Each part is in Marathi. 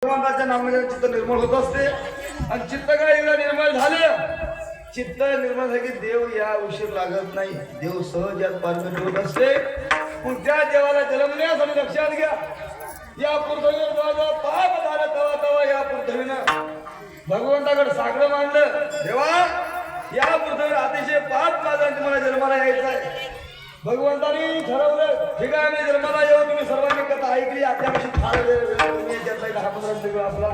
भगवंताच्या नामाने चित्त निर्मळ होत असते आणि चित्त काय एकदा निर्मळ झालं, चित्त निर्मळ झाले की देव या उशीर लागत नाही. देव सहज यात पारंगत होत असते. पुढच्या देवाला जन्मण्यासाठी लक्षात घ्या, या पृथ्वीवर जेव्हा पाप झालं तेव्हा तेव्हा या पृथ्वीनं भगवंताकडे साकडं मांडलं, देवा या पृथ्वीवर अतिशय पाप माझा तुम्हाला जन्माला यायचं आहे. भगवंतानी ठरवलं, ठीक आहे मी जन्माला येऊ. तुम्ही सर्वांनी कथा ऐकली, आत्याविषयी फार वेळ 10-15 मिनिट आपला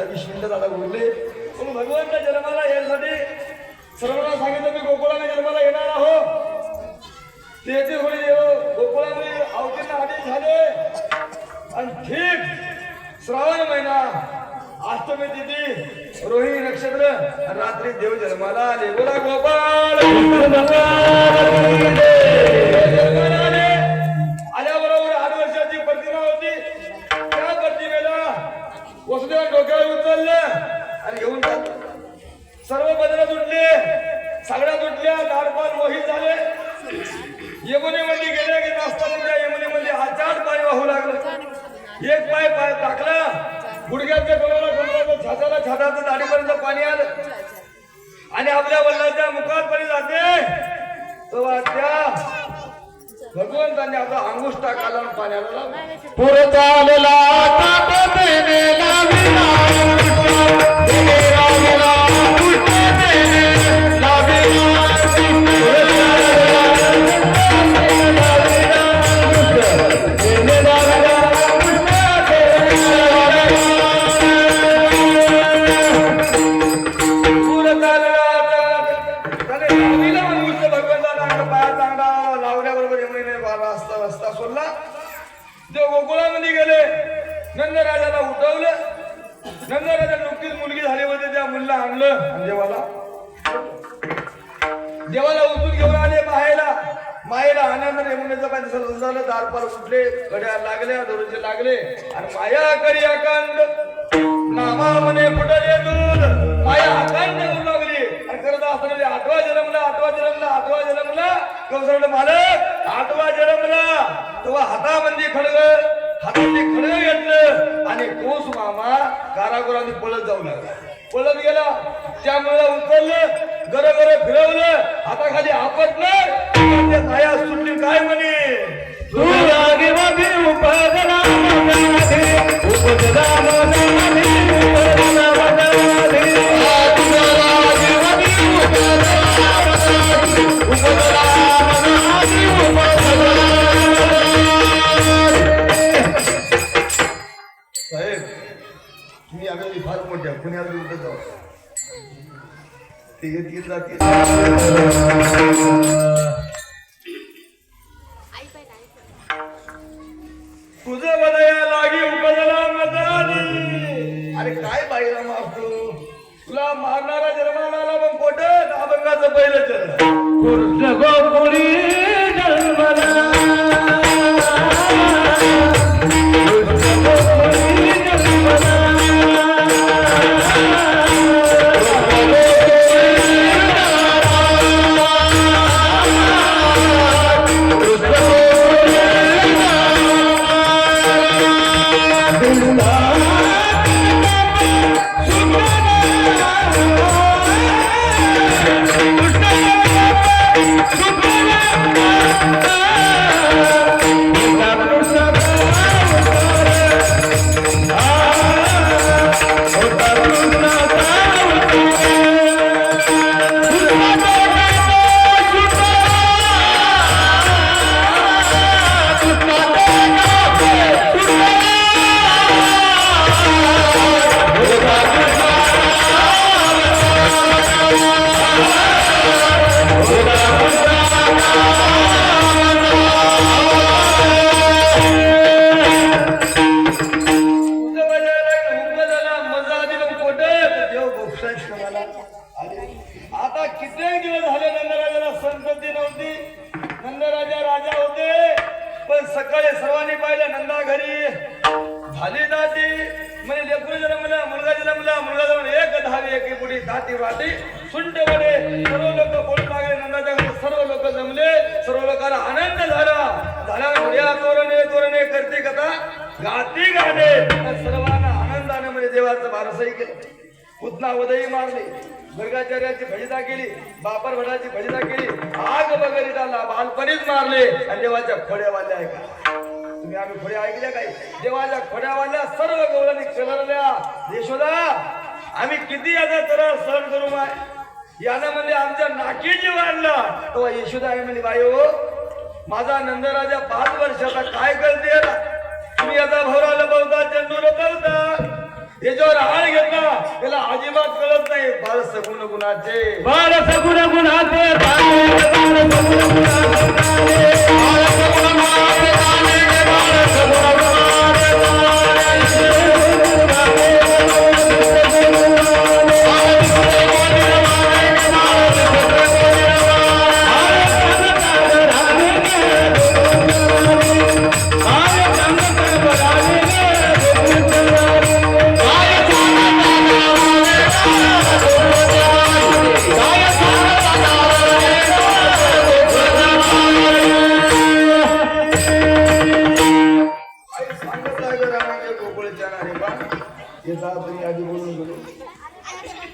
20 मिनिटं दादा बोलले. पण भगवंत जन्माला येण्यासाठी सर्वांना सांगितलं मी गोकुळाने जन्माला येणार आहो. ते थोडी गोकुळामध्ये अवतीर्ण आदेश झाले आणि ठीक श्रावण महिना अष्टमी तिथी रोहिणी नक्षत्र रात्री देव जन्माला आले. बोला गोपाळ आल्याबरोबर 8 वर्षाची प्रतिमा होती. त्या प्रतिमेला वसुदेव डोक्यावर उचललं आणि घेऊन जात. सर्व बंधनं तुटले, सगळ्या तुटल्या, दारपार मोहित झाले. यमुनेमध्ये गेले की असताना त्या यमुनेमध्ये आचार पाणी वाहू लागलं. एक पाय टाकला, गुडघ्याच्या कमराला छाताला छाताचं दाढीपर्यंत पाणी आलं आणि आपल्या वल्लाच्या मुखात पाणी जाते तेव्हा त्या भगवंतांनी आपला अंगुष्ठ टाकाला पाण्याला पुरं चालला गोकुळामध्ये गेले. नंदराजाला उठवलं. नंदराजा नुकतीच मुलगी झाली होती, त्या मुलीला आणलं आणि देवाला उचलून घेऊन आले मायेला आनंद यमुनेचं पाणी सर्व झालं. दारपार उठले, घड्या लागल्या, दोरचे लागले आणि माया करी अकांड नामा म्हणे फुटले दूध. माया अकांड करू लागली आणि करत असताना 8वा जन्मला कौशल्य मालक 8वा जन्मला तेव्हा हातामध्ये हातामध्ये खडग घेतलं आणि कोस मामा कारागोरांनी पळत जाऊ लागला. पळत गेला, त्यामुळे उचललं, गरगर फिरवलं, हाताखाली आपटलं. माया सुटली काय म्हणे, साहेब तुम्ही आम्ही फार मोठ्या पुण्याला उठत जाऊ ते येत जाते. तुझं बदया लागी उपजला मजाली. अरे काय बाईला मारतो, तुला मारणारा जन्माला आला मग पोट अभंगाचं पहिलं चरण गोपुरी जन्मला. आता कित्येक दिवस झाले नंदराजाला संतती नव्हती. नंदराजा राजा होते, पण सकाळी सर्वांनी पाहिलं नंदा घरी झाली दाती. म्हणजे लेकरू जन्मला, मुलगा जन्मला, एक धावी एकी पुढी दाती वाटी सुंट वडे. सर्व लोक बोलू लागले. नंदाच्या घरी सर्व लोक जमले, सर्व लोकांना आनंद झाला. तोरणे करते कथा गाती गाणे सर्व देवाचं बारसही केलं, पुतना उदयी मारले, गर्गाचार्याची भजिता केली, बापर भटाची भजिता केली, आग वगैरे त्याला बालपणीच मारले आणि देवाच्या खोड्या वाल्या ऐका. तुम्ही आम्ही खोड्या ऐकल्या काही? देवाच्या खोड्या वाल्या सर्व गवळणी चलरल्या. यशोदा आम्ही किती याचा तर सहन करू माय, यानं म्हणजे आमच्या नाकीची वाढला. तेव्हा यशोदा आहे म्हणजे बाई हो, माझा नंदराजा 5 वर्षाचा काय करते, तुम्ही याचा भवरा लपवता, चंदू लपवता, याच्यावर आळ घेतला, त्याला अजिबात कळत नाही. बाळ सगुण गुणाचे, बाळ सगुण गुणाचे, बाळ सगुण गुणाचे, बाळ सगुण गुणाचे, बाळ सगुण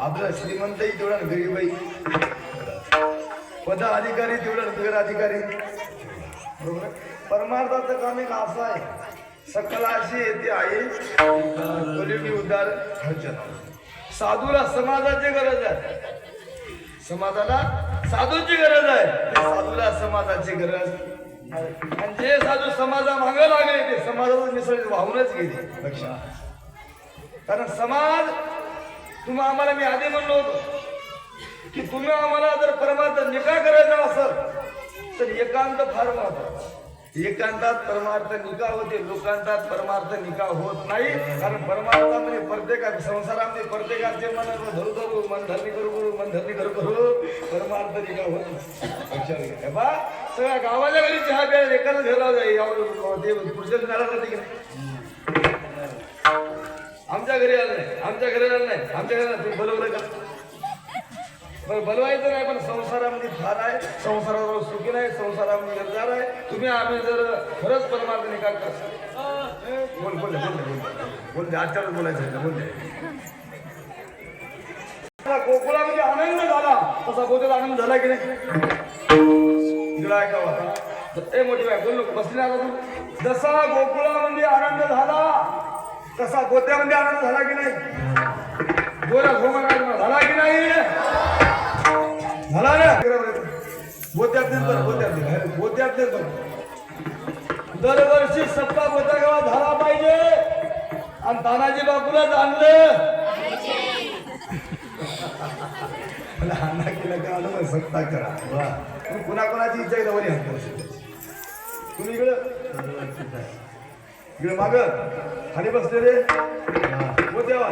आपला श्रीमंतही तेवढा गरीबाई, पदाधिकारी तेवढा नगर अधिकारी. बरोबर. परमार्थाचं काम एक असं आहे, सकल अशी येते आहे कलियुगी उद्धार खर्चन. साधूला समाजाची गरज आहे, समाजाला साधूची गरज आहे, साधूला समाजाची गरज आहे. आणि जे साधू समाजा मागे लागले ते समाजाचं मिसळ वाहूनच गेले. लक्षात. कारण समाज, तुम्ही आम्हाला, मी आधी म्हणलो होतो की तुम्ही आम्हाला जर परमार्थ निका करायचा असेल तर एकांत फार महत्वाचा. एकांतात परमार्थ निका होते, लोकांतात परमार्थ निका होत नाही. कारण परमार्थामध्ये प्रत्येका संसारामध्ये प्रत्येकाचे मन धरू धरू, मन धरणी करू करू, मन धरणी करू करू, परमार्थ निका होत नाही. बा सगळ्या गावाच्या घरी चहा प्यायला एकाच घराला जाईल, पुढच्या नाराज जाते की नाही. आमच्या घरी आलं नाही, आमच्या घरी आलं नाही, आमच्या घरी तुम्ही बोलवलं का? बरं बोलवायचं नाही, पण संसारामध्ये फार आहे, संसारावर सुखी नाही, संसारामध्ये गरजार आहे. तुम्ही आम्ही जर खरंच परमार्थ निकाल करता, बोल बोलले बोलते आजच्यावर बोलायचं बोलते. गोकुळामध्ये आनंद झाला तसा गोत्यात आनंद झाला की नाही? इकडं ऐकावं आता, ए मोठी बाय बोल नको, बसली ना तू. जसा गोकुळामध्ये आनंद झाला तसा गोत्यामध्ये आनंद झाला की नाही? गोरा घोमा झाला की नाही? झाला ना. गोत्यात दरवर्षी सप्ताह गोत्या गावात झाला पाहिजे आणि तानाजी बापूला आणलं. सत्ता करा, कुणाकुणाची इच्छा आहे दवरी हात. तुम्ही इकडे माग खाली बसलेले गोत्यावर,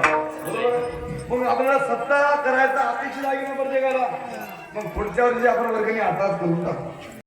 मग आपल्याला सत्ता करायचा अपेक्षा लागली ना प्रत्येकाला. मग पुढच्या वर्षी आपण वर्गणी हातात करून टाकू.